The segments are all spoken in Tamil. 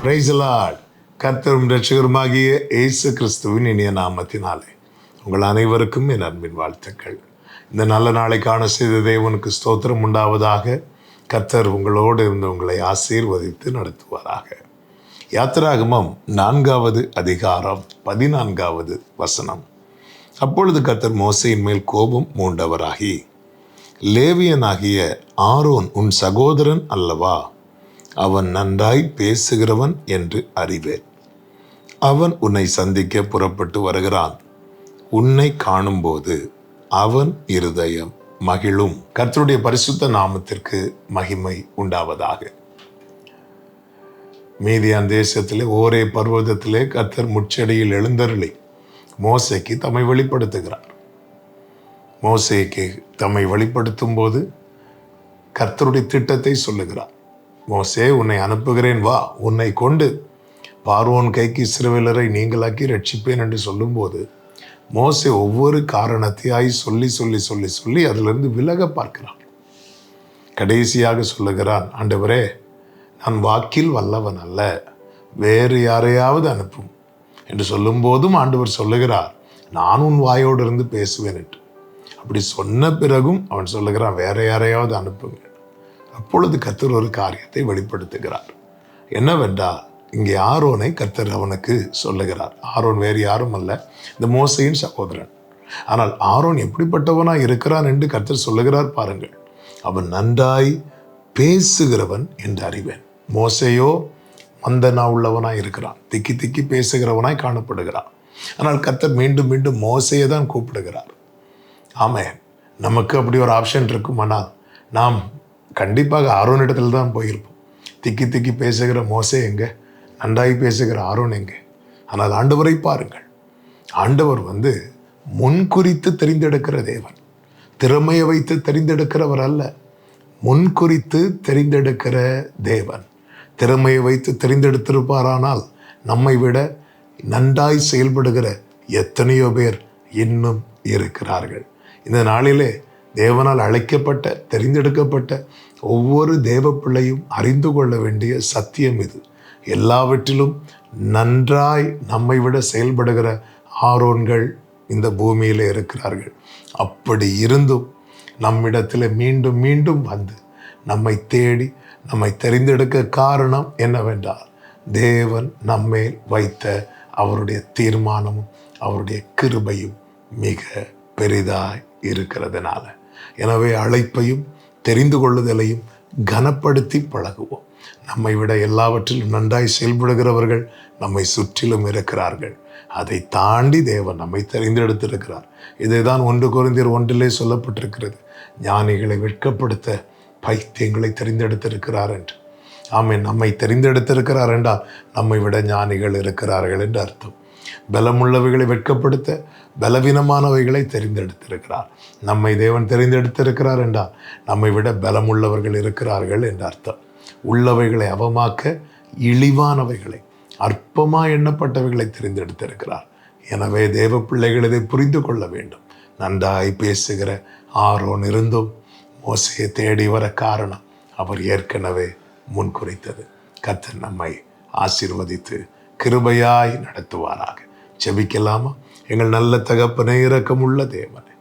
Praise the Lord. கர்த்தரும் இரட்சகருமாகிய இயேசு கிறிஸ்துவின் இனிய நாமத்தினாலே உங்கள் அனைவருக்கும் என் அன்பின் வாழ்த்துக்கள். இந்த நல்ல நாளை காண செய்த தேவனுக்கு ஸ்தோத்திரம் உண்டாவதாக. கர்த்தர் உங்களோடு இருந்து உங்களை ஆசீர்வதித்து நடத்துவாராக. யாத்திராகமம் 4வது அதிகாரம் 14வது வசனம். அப்பொழுது கர்த்தர் மோசேயின் மேல் கோபம் மூண்டவராகி, லேவியனாகிய ஆரோன் உன் சகோதரன் அல்லவா? அவன் நன்றாய் பேசுகிறவன் என்று அறிவேன். அவன் உன்னை சந்திக்க புறப்பட்டு வருகிறான். உன்னை காணும்போது அவன் இருதயம் மகிழும். கர்த்தருடைய பரிசுத்த நாமத்திற்கு மகிமை உண்டாவதாக. மீதியான் தேசத்திலே ஓரே பர்வதத்திலே கர்த்தர் முச்செடியில் எழுந்தருளி மோசேக்கு தம்மை வெளிப்படுத்துகிறார். மோசேக்கு தம்மை வெளிப்படுத்தும் போது கர்த்தருடைய திட்டத்தை சொல்லுகிறார். மோசே, உன்னை அனுப்புகிறேன், வா, உன்னை கொண்டு பார்வோன் கைக்கு இஸ்ரவேலரை நீங்களாக்கி ரட்சிப்பேன் என்று சொல்லும்போது மோசே ஒவ்வொரு காரணத்தையாய் சொல்லி சொல்லி சொல்லி சொல்லி அதிலிருந்து விலக பார்க்கிறான். கடைசியாக சொல்லுகிறான், ஆண்டவரே, நான் வாக்கில் வல்லவன் அல்ல, வேறு யாரையாவது அனுப்பும் என்று சொல்லும்போதும் ஆண்டவர் சொல்லுகிறார், நான் உன் வாயோடு இருந்து பேசுவேன் என்று. அப்படி சொன்ன பிறகும் அவன் சொல்லுகிறான், வேற யாரையாவது அனுப்புங்க. அப்பொழுது கர்த்தர் ஒரு காரியத்தை வெளிப்படுத்துகிறார். என்னவென்றால், இங்கே ஆரோனை கர்த்தர் அவனுக்கு சொல்லுகிறார். ஆரோன் வேறு யாரும் அல்ல, இந்த மோசேயின் சகோதரன். ஆனால் ஆரோன் எப்படிப்பட்டவனாய் இருக்கிறான் என்று கர்த்தர் சொல்லுகிறார் பாருங்கள். அவன் நன்றாய் பேசுகிறவன் என்று அறிவேன். மோசேயோ மந்தனா உள்ளவனாய் இருக்கிறான், திக்கி திக்கி பேசுகிறவனாய் காணப்படுகிறான். ஆனால் கர்த்தர் மீண்டும் மீண்டும் மோசையை தான் கூப்பிடுகிறார். ஆமென். நமக்கு அப்படி ஒரு ஆப்ஷன் இருக்குமானால் நாம் கண்டிப்பாக ஆரோனிடத்தில் தான் போயிருப்போம். திக்கி திக்கி பேசுகிற மோசே எங்கே, நன்றாய் பேசுகிற ஆரோன் எங்கே? ஆனால் ஆண்டவரை பாருங்கள். ஆண்டவர் முன்குறித்து தெரிந்தெடுக்கிற தேவன், திறமையை வைத்து தெரிந்தெடுக்கிறவர் அல்ல, முன்குறித்து தெரிந்தெடுக்கிற தேவன். திறமையை வைத்து தெரிந்தெடுத்திருப்பாரானால் நம்மை விட நன்றாய் செயல்படுகிற எத்தனையோ பேர் இன்னும் இருக்கிறார்கள். இந்த நாளிலே தேவனால் அழைக்கப்பட்ட, தெரிந்தெடுக்கப்பட்ட ஒவ்வொரு தேவ பிள்ளையும் அறிந்து கொள்ள வேண்டிய சத்தியம் இது. எல்லாவற்றிலும் நன்றாய் நம்மை விட செயல்படுகிற ஆரோன்கள் இந்த பூமியில் இருக்கிறார்கள். அப்படி இருந்தும் நம்மிடத்தில் மீண்டும் மீண்டும் நம்மை தேடி நம்மை தெரிந்தெடுக்க காரணம் என்னவென்றால், தேவன் நம்மேல் வைத்த அவருடைய தீர்மானமும் அவருடைய கிருபையும் மிக பெரிதாய் இருக்கிறதுனால. எனவே அழைப்பையும் தெரிந்து கொள்ளுதலையும் கனப்படுத்தி பழகுவோம். நம்மை விட எல்லாவற்றிலும் நன்றாய் செயல்படுகிறவர்கள் நம்மை சுற்றிலும் இருக்கிறார்கள். அதை தாண்டி தேவன் நம்மை தெரிந்தெடுத்திருக்கிறார். இதை தான் 1 கொரிந்தியர் 1 சொல்லப்பட்டிருக்கிறது, ஞானிகளை வெட்கப்படுத்த பைத்தியங்களை தெரிந்தெடுத்திருக்கிறார் என்று. ஆமென். நம்மை தெரிந்தெடுத்திருக்கிறார் என்றால் நம்மை விட ஞானிகள் இருக்கிறார்கள் என்று அர்த்தம். பலமுள்ளவைகளை வெட்கப்படுத்த பலவீனமானவைகளை தெரிந்தெடுத்திருக்கிறார். நம்மை தேவன் தெரிந்தெடுத்திருக்கிறார் என்றால் நம்மை விட பலமுள்ளவர்கள் இருக்கிறார்கள் என்று அர்த்தம். உள்ளவைகளை அவமாக்க இழிவானவைகளை, அற்பமாக எண்ணப்பட்டவைகளை தெரிந்தெடுத்திருக்கிறார். எனவே தேவ பிள்ளைகள் இதை புரிந்து கொள்ள வேண்டும். நன்றாய் பேசுகிற ஆரோன் இருந்தும் மோசையை தேடி வர காரணம் அவர் ஏற்கனவே முன்குறித்தது. கர்த்தர் நம்மை ஆசீர்வதித்து கிருபையாய் நடத்துவாராக. ஜெபிக்கலாமா? எங்கள் நல்ல தகப்பனே, இரக்கமுள்ள தேவனே,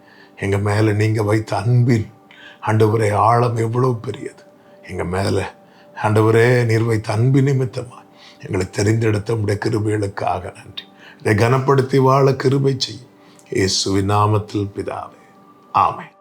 எங்கள் மேலே நீங்கள் வைத்த அன்பின் ஆண்டவரே ஆழம் எவ்வளவு பெரியது. எங்கள் மேலே ஆண்டவரே நீர் வைத்த அன்பின் நிமித்தமாக எங்களை தெரிந்தெடுத்த உடைய கிருபைகளுக்காக நன்றி. இதை கனப்படுத்தி வாழ கிருபை செய்யும். இயேசுவின் நாமத்தில் பிதாவே, ஆமென்.